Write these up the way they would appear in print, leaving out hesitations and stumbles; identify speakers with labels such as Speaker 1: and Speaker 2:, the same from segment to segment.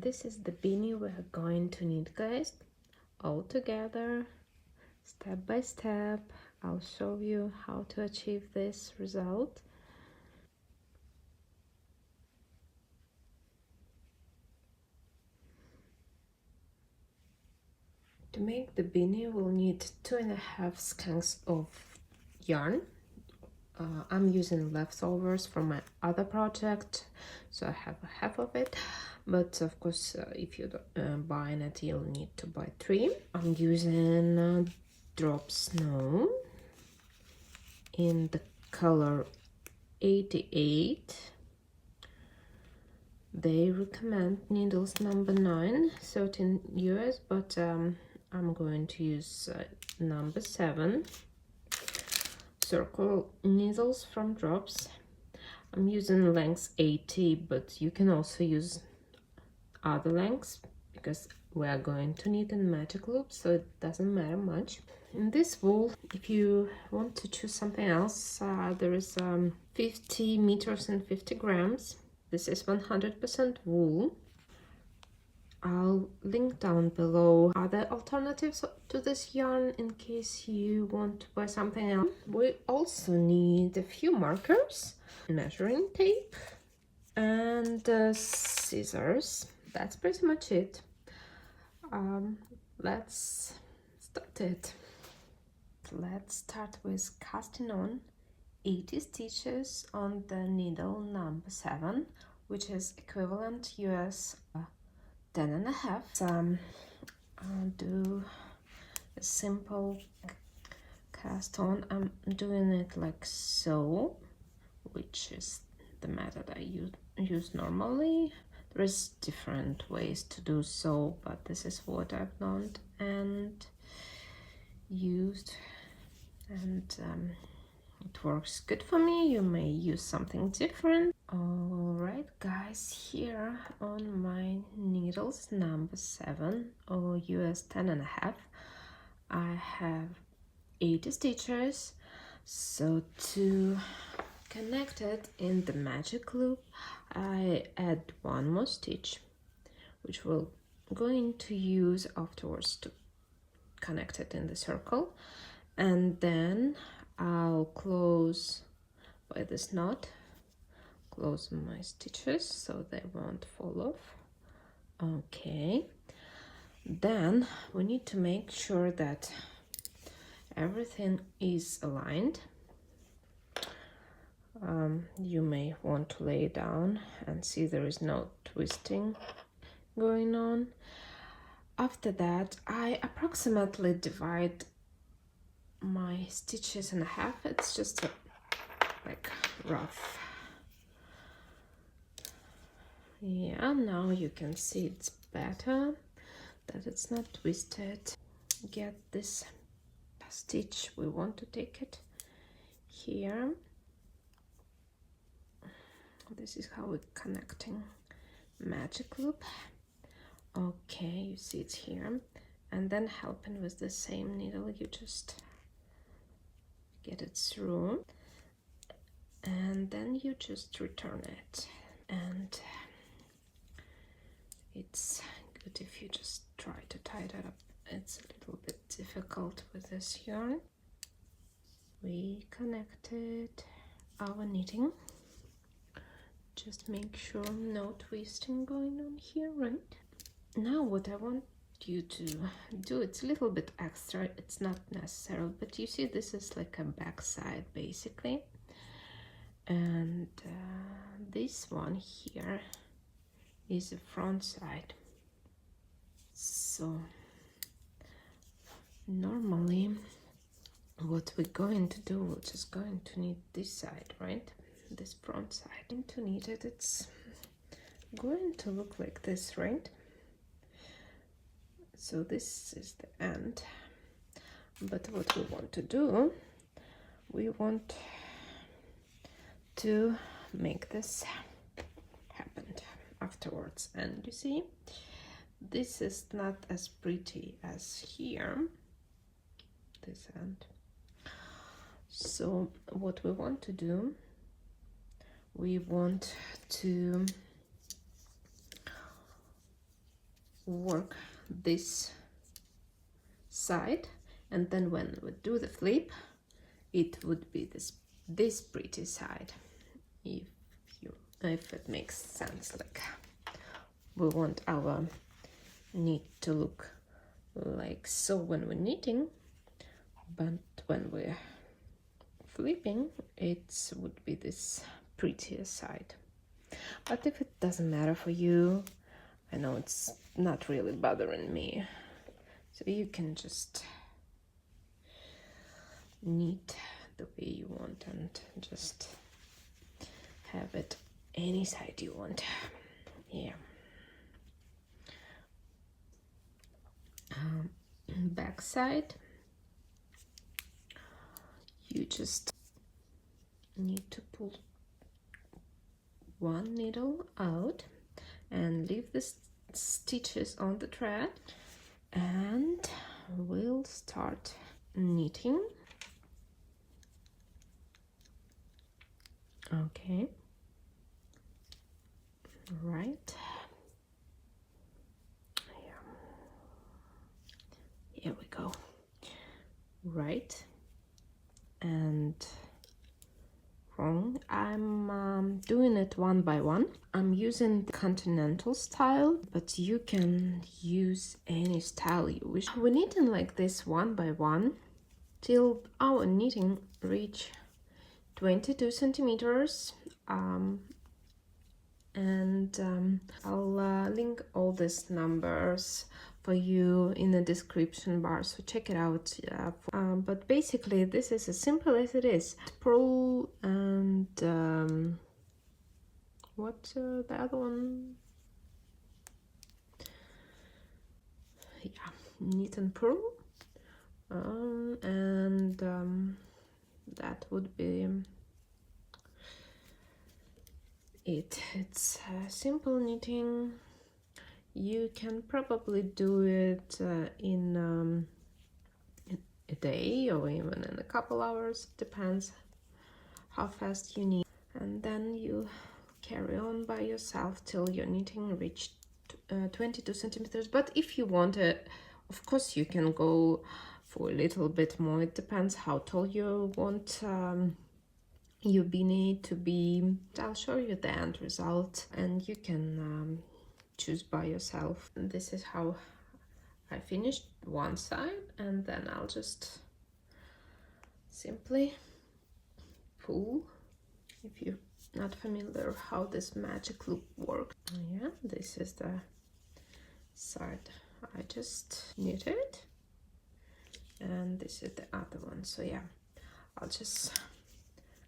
Speaker 1: this is the beanie we're going to knit, guys, all together, step by step. I'll show you how to achieve this result. To make the beanie, we'll need 2.5 skeins of yarn. I'm using leftovers from my other project, so I have half of it, but of course if you buy it, you'll need to buy 3. I'm using drop snow in the color 88. They recommend needles number 9, 13 US, but I'm going to use number 7. Circle needles from drops. I'm using lengths 80, but you can also use other lengths because we are going to knit in magic loop, so it doesn't matter much. In this wool, if you want to choose something else, there is 50 meters and 50 grams. This is 100% wool. I'll link down below other alternatives to this yarn in case you want to buy something else. We also need a few markers, measuring tape, and scissors. That's pretty much it. Let's start it. Let's start with casting on 80 stitches on the needle number 7, which is equivalent US 10.5. I'll do a simple cast on. I'm doing it like so, which is the method I use normally. There's different ways to do so, but this is what I've learned and used, and it works good for me. You may use something different. Alright guys, here on my needles number 7 or US 10.5, I have 80 stitches. So to connect it in the magic loop, I add one more stitch, which we're going to use afterwards to connect it in the circle, and then I'll close by this knot, close my stitches so they won't fall off. Okay, then we need to make sure that everything is aligned. You may want to lay down and see there is no twisting going on. After that, I approximately divide my stitches in half. It's just like rough. Yeah, now you can see it's better, that it's not twisted. Get this stitch, we want to take it here. This is how we're connecting magic loop. Okay, you see it's here, and then helping with the same needle, you just get it through, and then you just return it. And it's good if you just try to tie it up. It's a little bit difficult with this yarn. We connected our knitting. Just make sure no twisting going on here, right? Now what I want you to do, it's a little bit extra, it's not necessary, but you see this is like a back side basically, and this one here is the front side. So normally what we're going to do, we're just going to knit this side, right? This front side. And to knit it, it's going to look like this, right? So this is the end. But what we want to do, we want to make this happen afterwards. And you see, this is not as pretty as here, this end. So what we want to do, we want to work this side, and then when we do the flip, it would be this pretty side, if it makes sense. Like, we want our knit to look like so when we're knitting, but when we're flipping, it would be this prettier side. But if it doesn't matter for you, I know it's not really bothering me, so you can just knit the way you want and just have it any side you want. Yeah. Back side, you just need to pull one needle out and leave the stitches on the thread, and we'll start knitting. Okay, right, here we go. Right and wrong. I'm doing it one by one. I'm using the continental style, but you can use any style you wish. We're knitting like this one by one till our knitting reach 22 centimeters. I'll link all these numbers for you in the description bar, so check it out. But basically this is as simple as it is. Purl and what's the other one? Yeah, knit and purl, and that would be it. It's simple knitting. You can probably do it in a day or even in a couple hours, depends how fast you knit, and then you carry on by yourself till your knitting reached 22 centimeters. But if you want it, of course you can go for a little bit more. It depends how tall you want your beanie to be. I'll show you the end result and you can choose by yourself. And this is how I finished one side, and then I'll just simply pull. If you're not familiar how this magic loop works, yeah, this is the side I just knitted, and this is the other one. So yeah, I'll just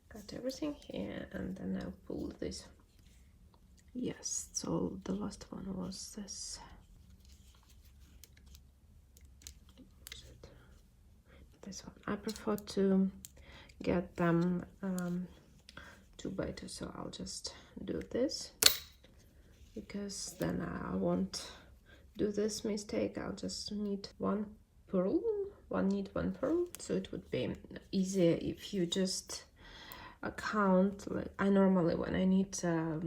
Speaker 1: cut everything here and then I'll pull this. Yes, so the last one was this. This one. I prefer to get them 2 by 2, so I'll just do this, because then I won't do this mistake. I'll just knit one purl, one knit, one purl, so it would be easier if you just count. Like I normally, when I knit,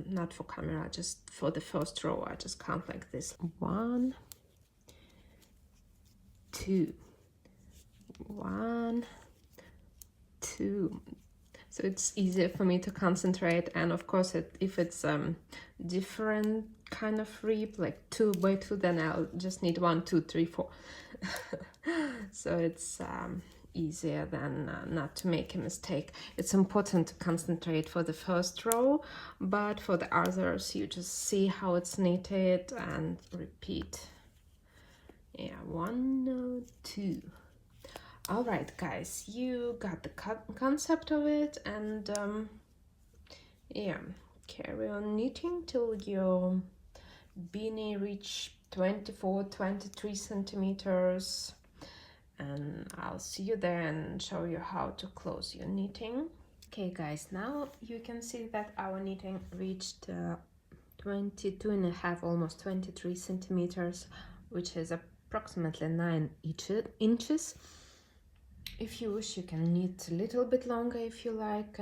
Speaker 1: not for camera, just for the first row, I just count like this: 1, 2, 1, 2. So it's easier for me to concentrate. And of course, if it's different kind of rib, like 2 by 2, then I'll just need 1, 2, 3, 4. So it's easier than not to make a mistake. It's important to concentrate for the first row, but for the others you just see how it's knitted and repeat. Yeah, 1, 2. All right, guys, you got the concept of it, and yeah, carry on knitting till your beanie reach 24, 23 centimeters, and I'll see you there and show you how to close your knitting. Okay, guys, now you can see that our knitting reached 22 and a half, almost 23 centimeters, which is approximately 9 inches. If you wish, you can knit a little bit longer if you like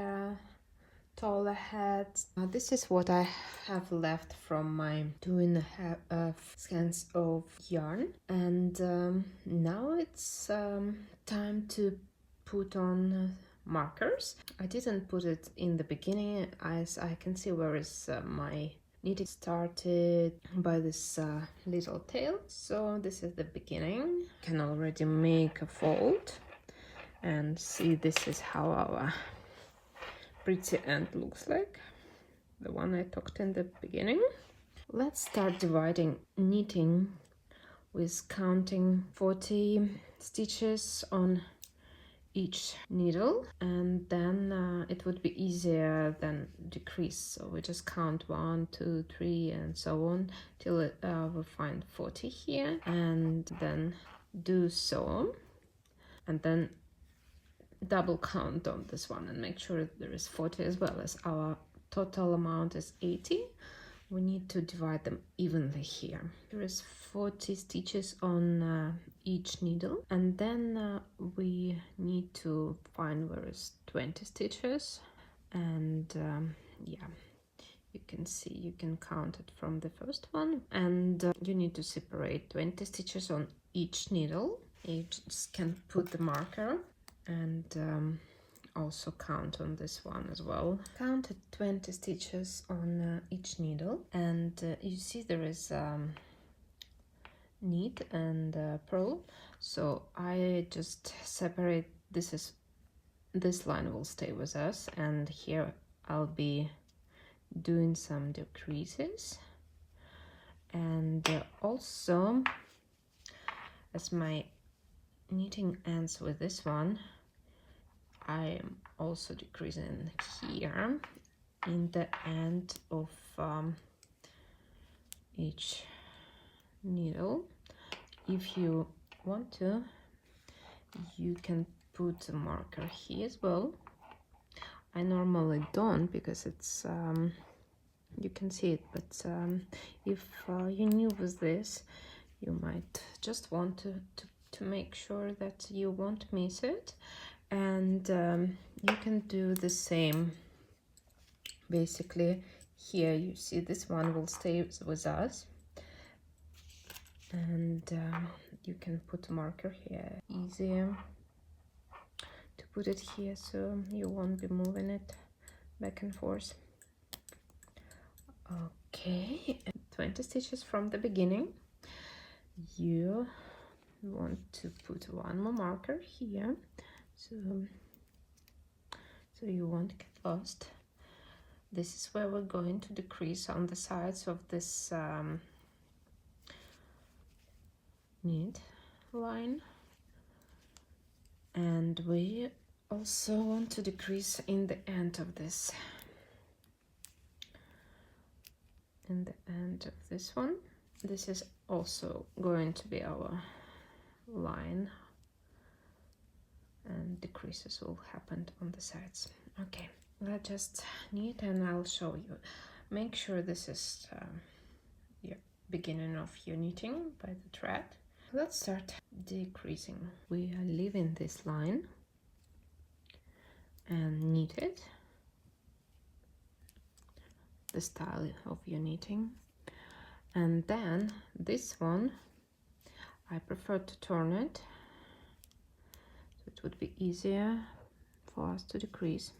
Speaker 1: taller heads. This is what I have left from my 2.5 skeins of yarn, and now it's time to put on markers. I didn't put it in the beginning, as I can see where is my knitting started by this little tail. So this is the beginning. Can already make a fold and see this is how our pretty end looks like, the one I talked in the beginning. Let's start dividing knitting with counting 40 stitches on each needle, and then it would be easier than decrease. So we just count 1, 2, 3 and so on till we find 40 here, and then do so, and then double count on this one and make sure there is 40 as well, as our total amount is 80. We need to divide them evenly here. There is 40 stitches on each needle, and then we need to find where is 20 stitches, and yeah, you can see, you can count it from the first one, and you need to separate 20 stitches on each needle. You just can put the marker and also count on this one as well. Counted 20 stitches on each needle, and you see there is knit and purl, so I just separate. This line will stay with us, and here I'll be doing some decreases, and also, as my knitting ends with this one, I am also decreasing here in the end of each needle. If you want to, you can put a marker here as well. I normally don't, because it's you can see it, but if you're new with this, you might just want to make sure that you won't miss it. And you can do the same. Basically, here you see this one will stay with us, and you can put a marker here. Easier to put it here, so you won't be moving it back and forth. Okay, 20 stitches from the beginning. You want to put one more marker here, so you won't get lost. This is where we're going to decrease on the sides of this knit line, and we also want to decrease in the end of this, one. This is also going to be our line, and decreases will happen on the sides. Okay, let's just knit and I'll show you. Make sure this is your beginning of your knitting by the thread. Let's start decreasing. We are leaving this line and knit it, the style of your knitting, and then this one I prefer to turn it, so it would be easier for us to decrease.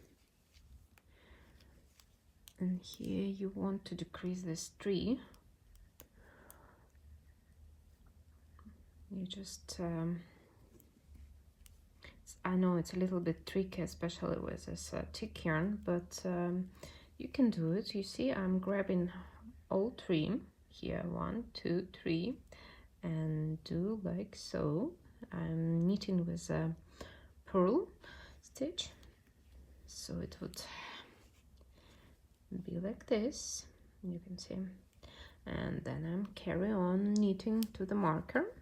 Speaker 1: And here you want to decrease this 3. You just I know it's a little bit tricky, especially with this thick yarn, but you can do it. You see, I'm grabbing all 3 here, 1, 2, 3, and do like so. I'm knitting with a purl stitch, so it would be like this, you can see, and then I'm carry on knitting to the marker.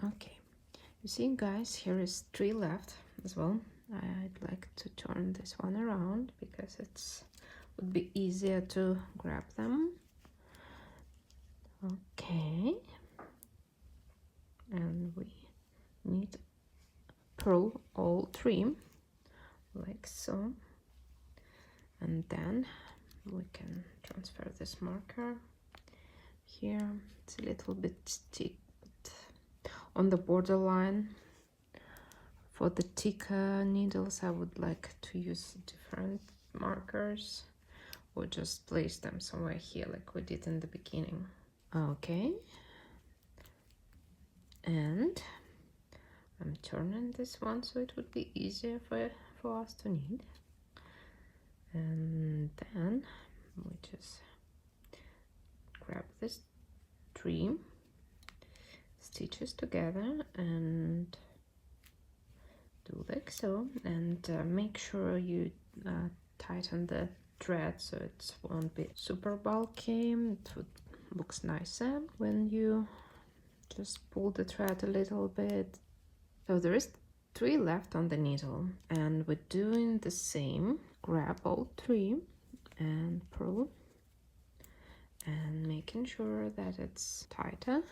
Speaker 1: Okay, you see guys, here is 3 left as well. I'd like to turn this one around because it's would be easier to grab them. Okay, and we need purl all 3. like so. And then we can transfer this marker here. It's a little bit thick on the borderline. For the thicker needles, I would like to use different markers or just place them somewhere here like we did in the beginning. Okay, and I'm turning this one so it would be easier for us to knead. And then we just grab this 3 stitches together and do like so, and make sure you tighten the thread so it won't be super bulky. It looks nicer when you just pull the thread a little bit. So there is 3 left on the needle, and we're doing the same. Grab all 3 and pull, and making sure that it's tighter.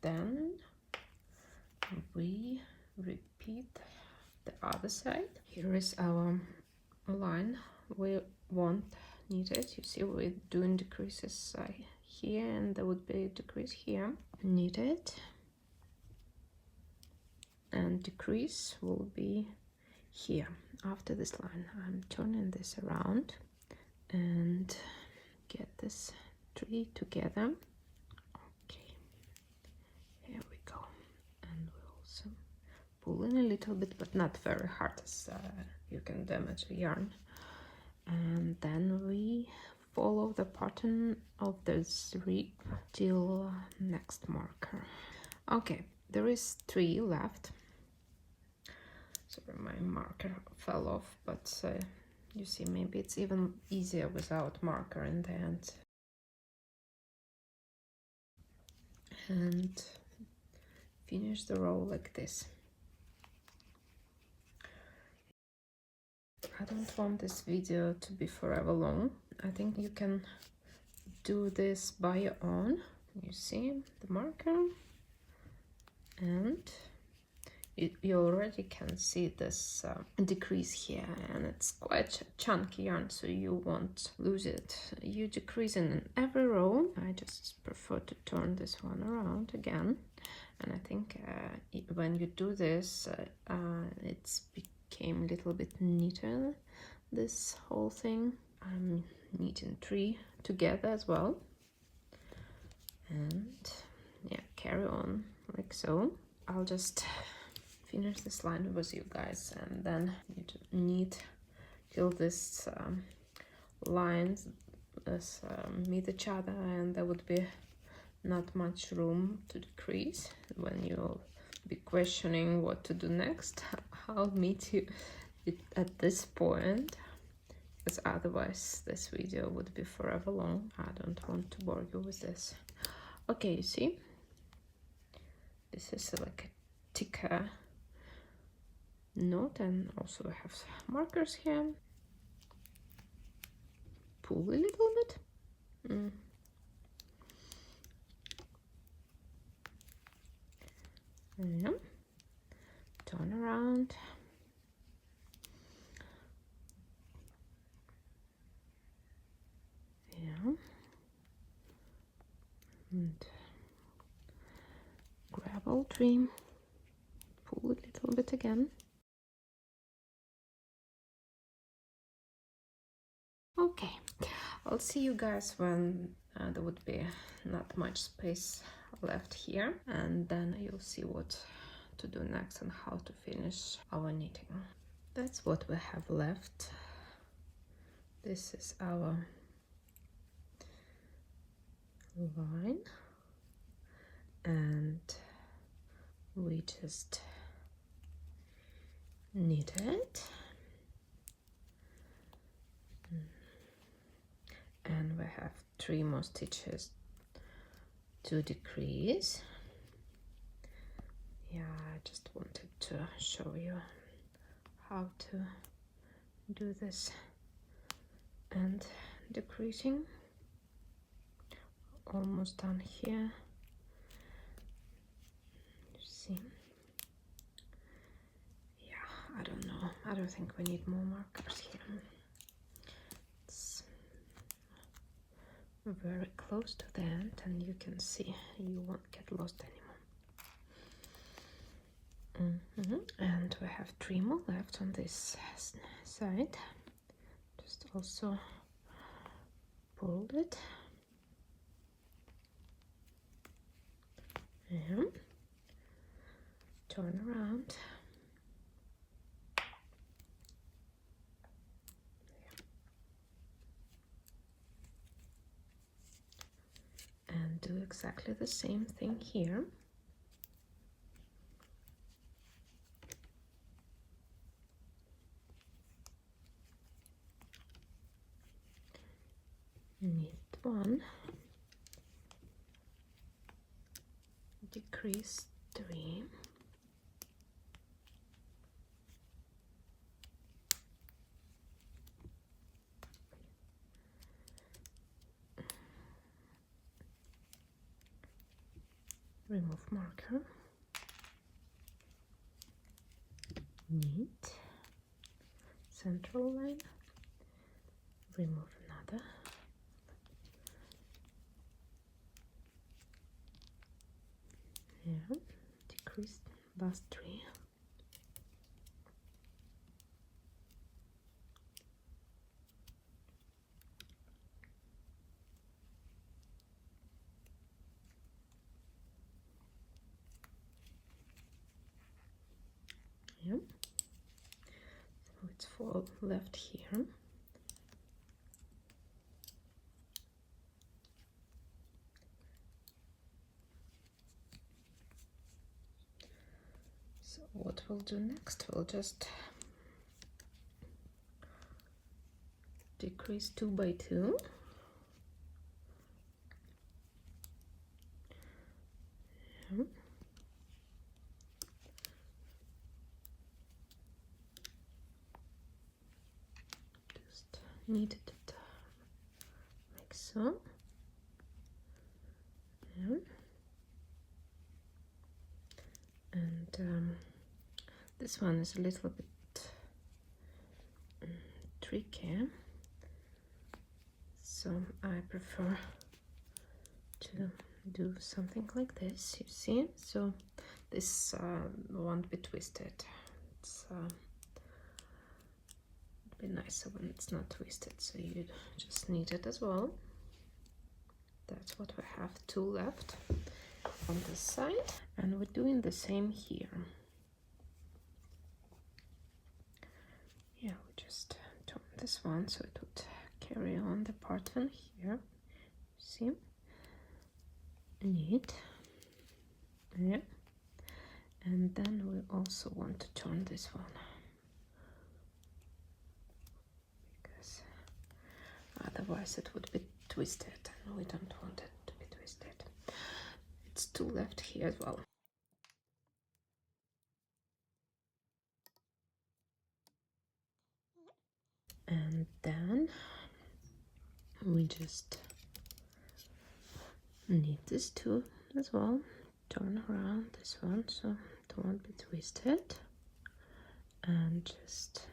Speaker 1: Then we repeat the other side. Here is our line we want knitted. You see we're doing decreases here, and there would be a decrease here. Knitted, and decrease will be here after this line. I'm turning this around and get this 3 together. Okay, here we go. And we also pull in a little bit, but not very hard, as you can damage the yarn. And then we follow the pattern of this rib till next marker. Okay, there is 3 left. Sorry, my marker fell off, but you see, maybe it's even easier without marker in the end. And finish the row like this. I don't want this video to be forever long. I think you can do this by your own. You see the marker, and you already can see this decrease here, and it's quite chunky yarn, so you won't lose it. You decrease in every row. I just prefer to turn this one around again, and I think when you do this, it's became a little bit neater, this whole thing. I'm knitting 3 together as well, and yeah, carry on like so. I'll just finish this line with you guys, and then you knit till this lines meet each other, and there would be not much room to decrease. When you'll be questioning what to do next, I'll meet you at this point, because otherwise this video would be forever long. I don't want to bore you with this. Okay, you see, this is like a thicker knot, and also I have markers here. Pull a little bit. Yeah. Turn around. Yeah. And grab all 3. Pull a little bit again. Okay, I'll see you guys when there would be not much space left here, and then you'll see what to do next and how to finish our knitting. That's what we have left. This is our line, and we just knit it. And we have 3 more stitches to decrease. Yeah, I just wanted to show you how to do this and decreasing. Almost done here. You see? Yeah, I don't know, I don't think we need more markers here. It's very close to the end, and you can see you won't get lost anymore. And we have 3 more left on this side. Just also pull it and turn around. And do exactly the same thing here. Knit 1, decrease 3, remove marker, knit, central line, remove another, yeah, decrease last 3, yeah, so it's 4 left here. So what we'll do next, we'll just decrease 2 by 2, yeah. Just knead it like so, yeah. And this one is a little bit tricky, so I prefer to do something like this, you see. So this won't be twisted. It's it'd be nicer when it's not twisted, so you just knead it as well. That's what we have, 2 left on this side, and we're doing the same here. Yeah, we just turn this one so it would carry on the pattern here, see, knit, yeah, and then we also want to turn this one, because otherwise it would be twisted, and we don't want it to be twisted. It's 2 left here as well. And then we just knit this 2 as well, turn around this one so it won't be twisted, and just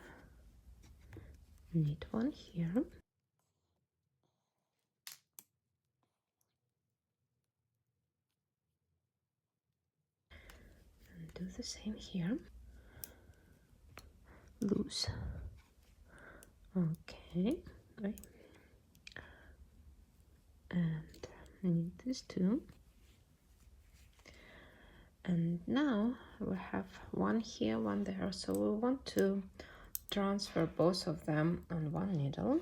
Speaker 1: knit 1 here, and do the same here, loose, okay, right, and knit this 2, and now we have 1 here, 1 there, so we want to transfer both of them on 1 needle.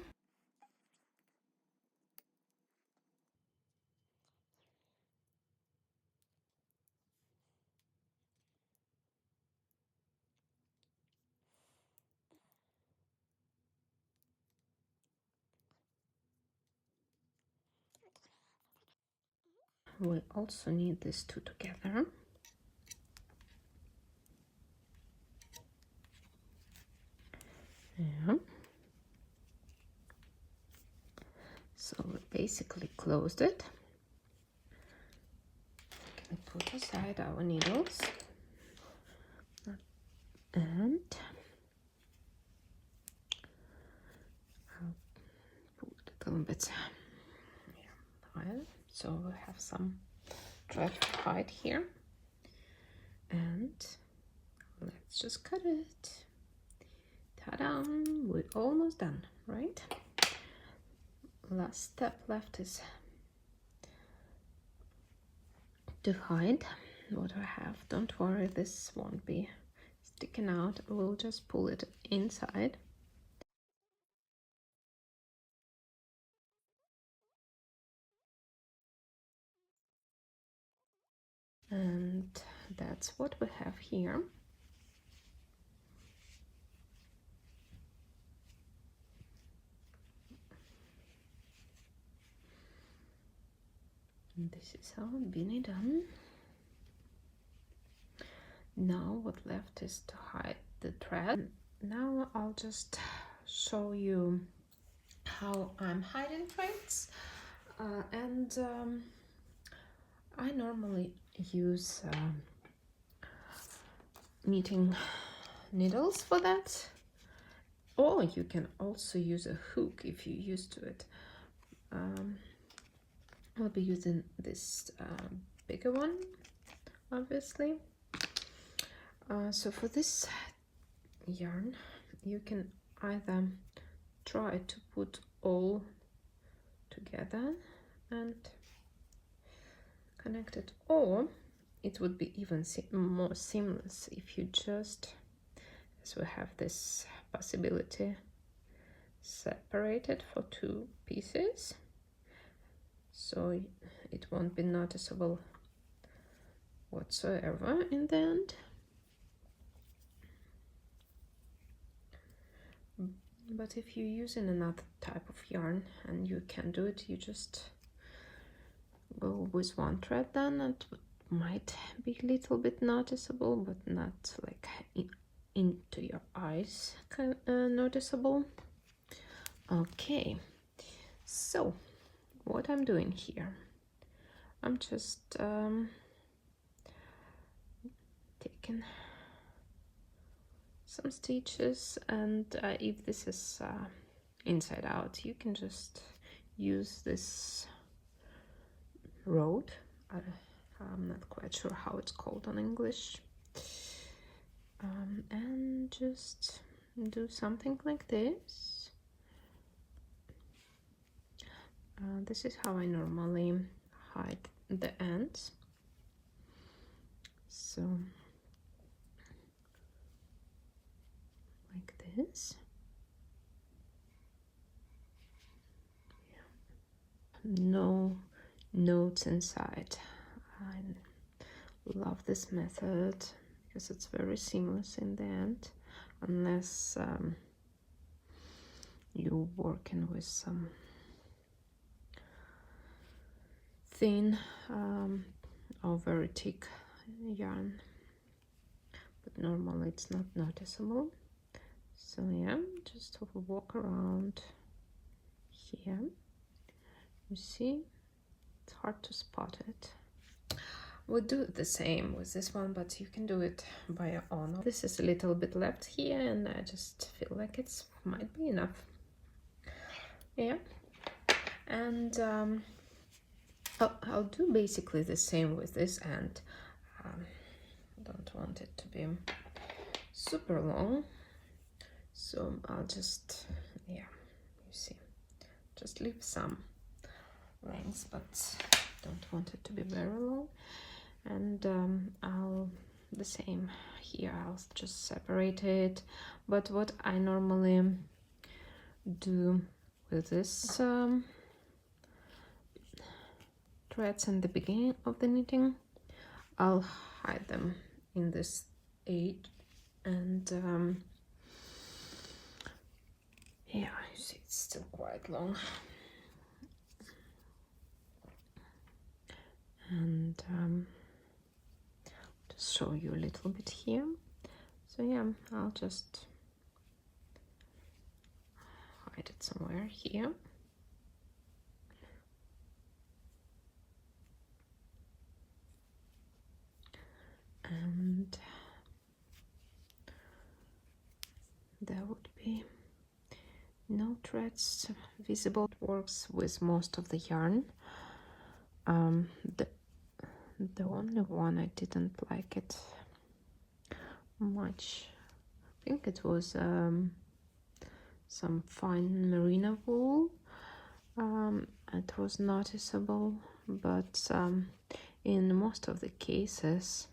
Speaker 1: We also need these 2 together. Yeah. So we basically closed it. We can put aside our needles, and little bit higher, so we have some thread to hide here, and let's just cut it. Ta-da! We're almost done, right? Last step left is to hide what I have. Don't worry, this won't be sticking out. We'll just pull it inside. And that's what we have here. And this is our beanie done. Now what left is to hide the thread. Now I'll just show you how I'm hiding threads, and I normally use knitting needles for that, or you can also use a hook if you're used to it. I'll be using this bigger one, obviously. So for this yarn, you can either try to put all together and connect it, or it would be even more seamless if you just, as we have this possibility, separate it for two pieces, so it won't be noticeable whatsoever in the end. But if you're using another type of yarn and you can do it, you just go with one thread, then it might be a little bit noticeable, but not like into your eyes noticeable. Okay, so what I'm doing here, I'm just taking some stitches, and if this is inside out, you can just use this road. I'm not quite sure how it's called in English, and just do something like this. This is how I normally hide the ends. So like this. Yeah. No notes inside. I love this method because it's very seamless in the end, unless you're working with some thin or very thick yarn, but normally it's not noticeable. So yeah, just walk around here. You see, it's hard to spot it. We'll do the same with this one, but you can do it by your own. This is a little bit left here, and I just feel like it's might be enough. Yeah, and I'll do basically the same with this end. Don't want it to be super long, so I'll just, yeah, you see, just leave some lengths, but don't want it to be very long. And I'll the same here, I'll just separate it. But what I normally do with this threads in the beginning of the knitting, I'll hide them in this edge, and yeah, you see it's still quite long. And just show you a little bit here. So yeah, I'll just hide it somewhere here. And that would be no threads visible. It works with most of the yarn. The only one I didn't like it much, I think it was some fine merino wool. It was noticeable, but in most of the cases